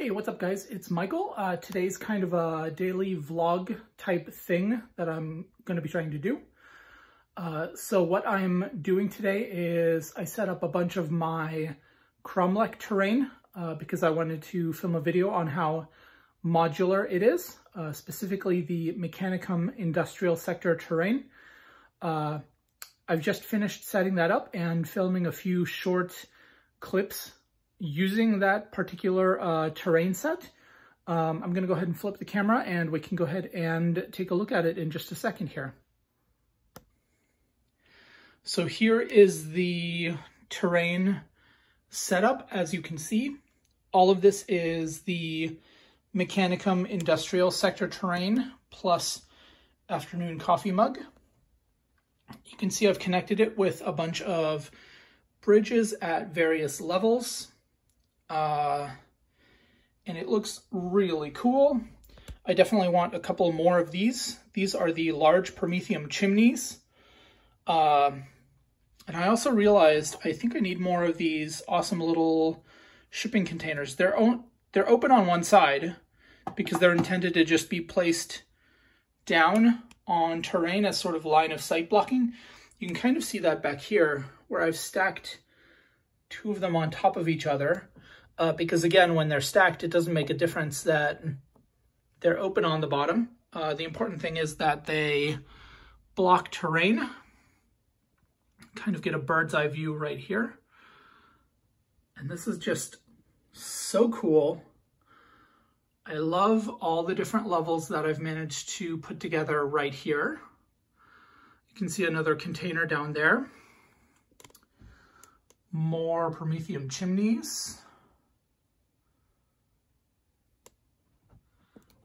Hey, what's up guys? It's Michael. Today's kind of a daily vlog type thing that I'm going to be trying to do. So what I'm doing today is I set up a bunch of my Kromlech terrain because I wanted to film a video on how modular it is, specifically the Mechanicum industrial sector terrain. I've just finished setting that up and filming a few short clips using that particular terrain set. I'm going to go ahead and flip the camera and we can go ahead and take a look at it in just a second here. So here is the terrain setup. As you can see, all of this is the Mechanicum industrial sector terrain plus afternoon coffee mug. You can see I've connected it with a bunch of bridges at various levels. And it looks really cool. I definitely want a couple more of these. These are the large Prometheum chimneys. And I also realized I think I need more of these awesome little shipping containers. They're open on one side because they're intended to just be placed down on terrain as sort of line of sight blocking. You can kind of see that back here where I've stacked two of them on top of each other. Because again, when they're stacked, it doesn't make a difference that they're open on the bottom. The important thing is that they block terrain. Kind of get a bird's eye view right here. And this is just so cool. I love all the different levels that I've managed to put together right here. You can see another container down there. More Prometheum chimneys.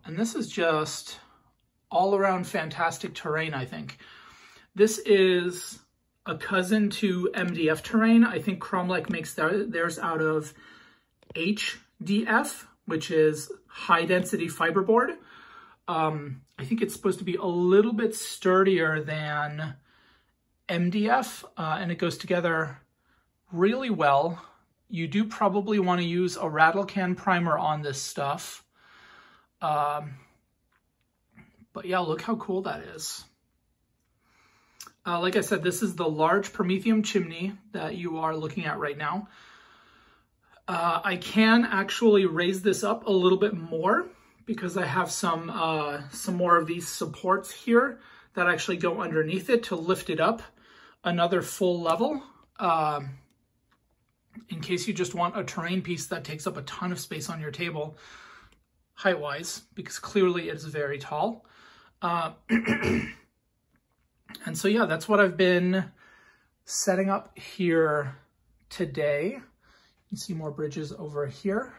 And this is just all around fantastic terrain, I think. This is a cousin to MDF terrain. I think Kromlech makes theirs out of HDF, which is high density fiberboard. I think it's supposed to be a little bit sturdier than MDF, and it goes together really well. You do probably want to use a rattle can primer on this stuff. But yeah, look how cool that is. Like I said, this is the large Prometheum chimney that you are looking at right now. I can actually raise this up a little bit more because I have some more of these supports here that actually go underneath it to lift it up another full level. In case you just want a terrain piece that takes up a ton of space on your table, height-wise, because clearly it is very tall. And so yeah, that's what I've been setting up here today. You can see more bridges over here.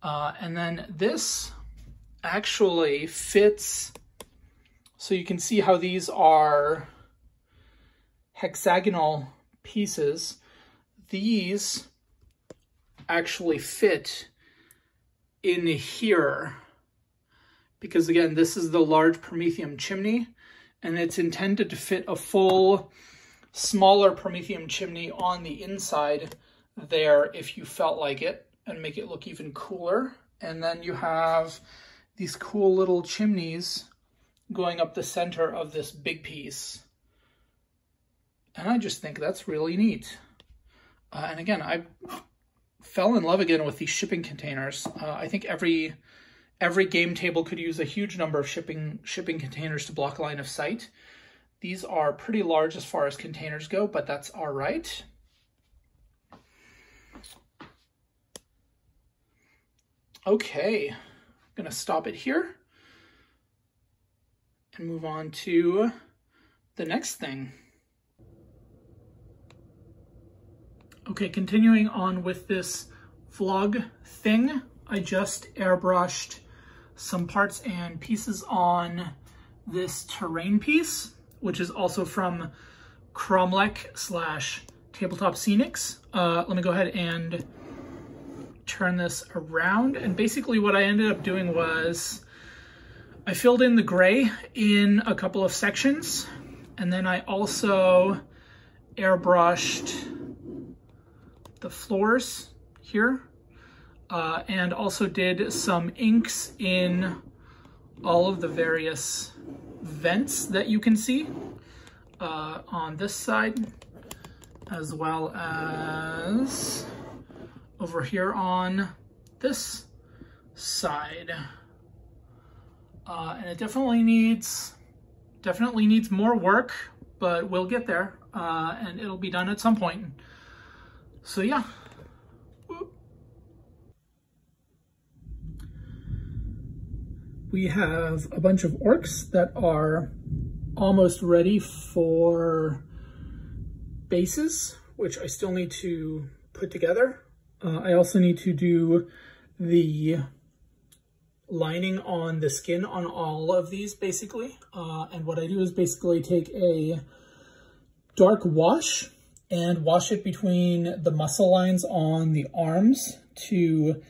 And then this actually fits, so you can see how these are hexagonal pieces. These actually fit in here because again, this is the large Prometheum chimney and it's intended to fit a full smaller Prometheum chimney on the inside there if you felt like it, and make it look even cooler. And then you have these cool little chimneys going up the center of this big piece. And I just think that's really neat. And again, I fell in love again with these shipping containers. I think every game table could use a huge number of shipping containers to block line of sight. These are pretty large as far as containers go, but that's all right. Okay, I'm gonna stop it here and move on to the next thing. Okay, continuing on with this vlog thing, I just airbrushed some parts and pieces on this terrain piece, which is also from Kromlech / Tabletop Scenics. Let me go ahead and turn this around. And basically what I ended up doing was I filled in the gray in a couple of sections, and then I also airbrushed the floors here. and also did some inks in all of the various vents that you can see on this side, as well as over here on this side. And it definitely needs more work, but we'll get there, and it'll be done at some point. So yeah. We have a bunch of orcs that are almost ready for bases, which I still need to put together. I also need to do the lining on the skin on all of these, basically. And what I do is basically take a dark wash and wash it between the muscle lines on the arms to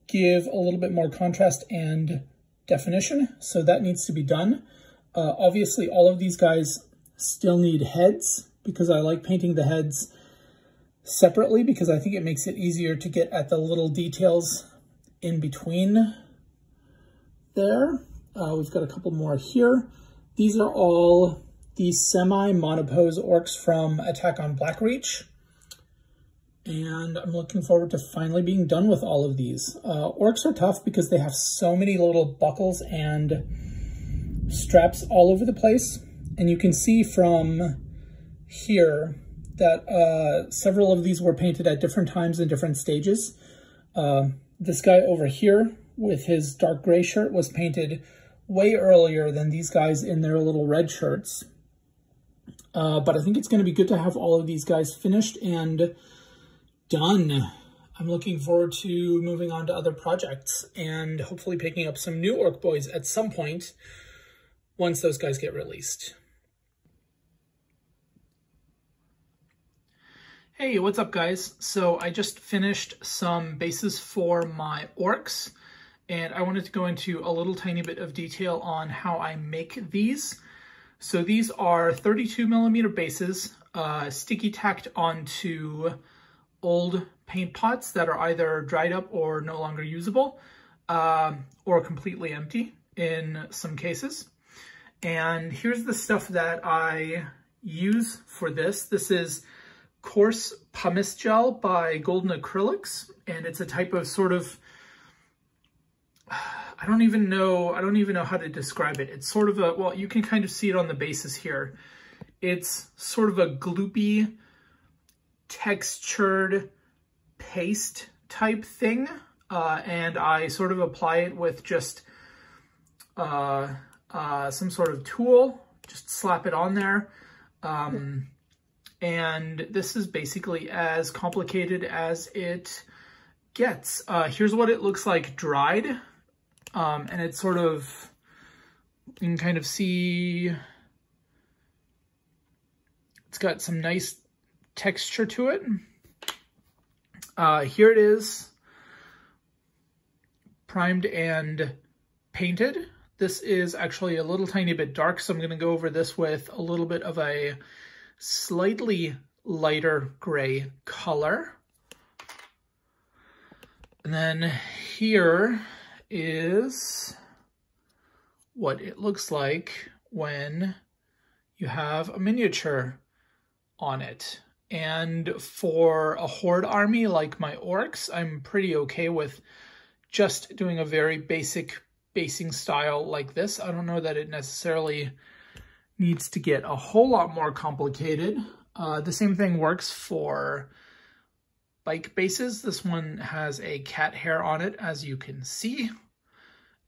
give a little bit more contrast and definition. So that needs to be done. Obviously, all of these guys still need heads because I like painting the heads separately because I think it makes it easier to get at the little details in between there. We've got a couple more here. These are all the semi-monopose orcs from Attack on Blackreach. And I'm looking forward to finally being done with all of these. Orcs are tough because they have so many little buckles and straps all over the place. And you can see from here that several of these were painted at different times and different stages. This guy over here with his dark gray shirt was painted way earlier than these guys in their little red shirts. But I think it's going to be good to have all of these guys finished and done. I'm looking forward to moving on to other projects and hopefully picking up some new Orc Boys at some point once those guys get released. Hey, what's up guys? So I just finished some bases for my Orks, and I wanted to go into a little tiny bit of detail on how I make these. So these are 32mm bases, sticky tacked onto old paint pots that are either dried up or no longer usable, or completely empty in some cases. And here's the stuff that I use for this. This is coarse pumice gel by Golden Acrylics, and it's a type of sort of, I don't even know how to describe it. It's sort of a, well, you can kind of see it on the bases here. It's sort of a gloopy, textured paste type thing, and I sort of apply it with just some sort of tool, just slap it on there, and this is basically as complicated as it gets. Here's what it looks like dried, and it's sort of, you can kind of see it's got some nice texture to it. Here it is, primed and painted. This is actually a little tiny bit dark, so I'm going to go over this with a little bit of a slightly lighter gray color. And then here is what it looks like when you have a miniature on it. And for a horde army like my Orks, I'm pretty okay with just doing a very basic basing style like this. I don't know that it necessarily needs to get a whole lot more complicated. The same thing works for bike bases. This one has a cat hair on it, as you can see.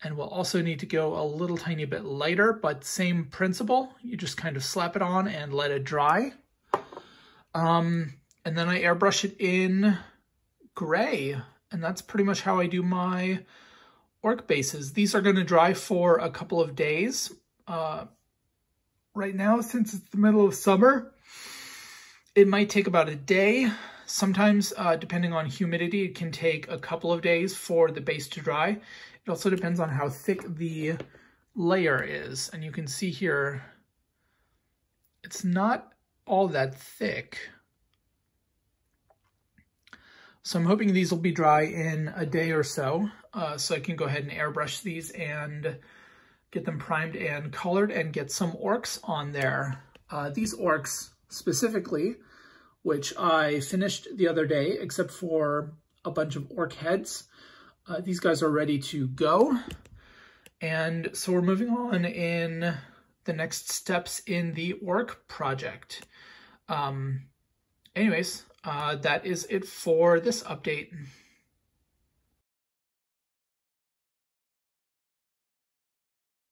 And we'll also need to go a little tiny bit lighter, but same principle. You just kind of slap it on and let it dry. And then I airbrush it in gray, and that's pretty much how I do my Orc bases. These are going to dry for a couple of days. Right now, since it's the middle of summer, it might take about a day. Sometimes, depending on humidity, it can take a couple of days for the base to dry. It also depends on how thick the layer is. And you can see here, it's not all that thick. So I'm hoping these will be dry in a day or so, so I can go ahead and airbrush these and get them primed and colored and get some orcs on there. These orcs specifically, which I finished the other day, except for a bunch of orc heads. These guys are ready to go. And so we're moving on in the next steps in the orc project. Anyways, that is it for this update.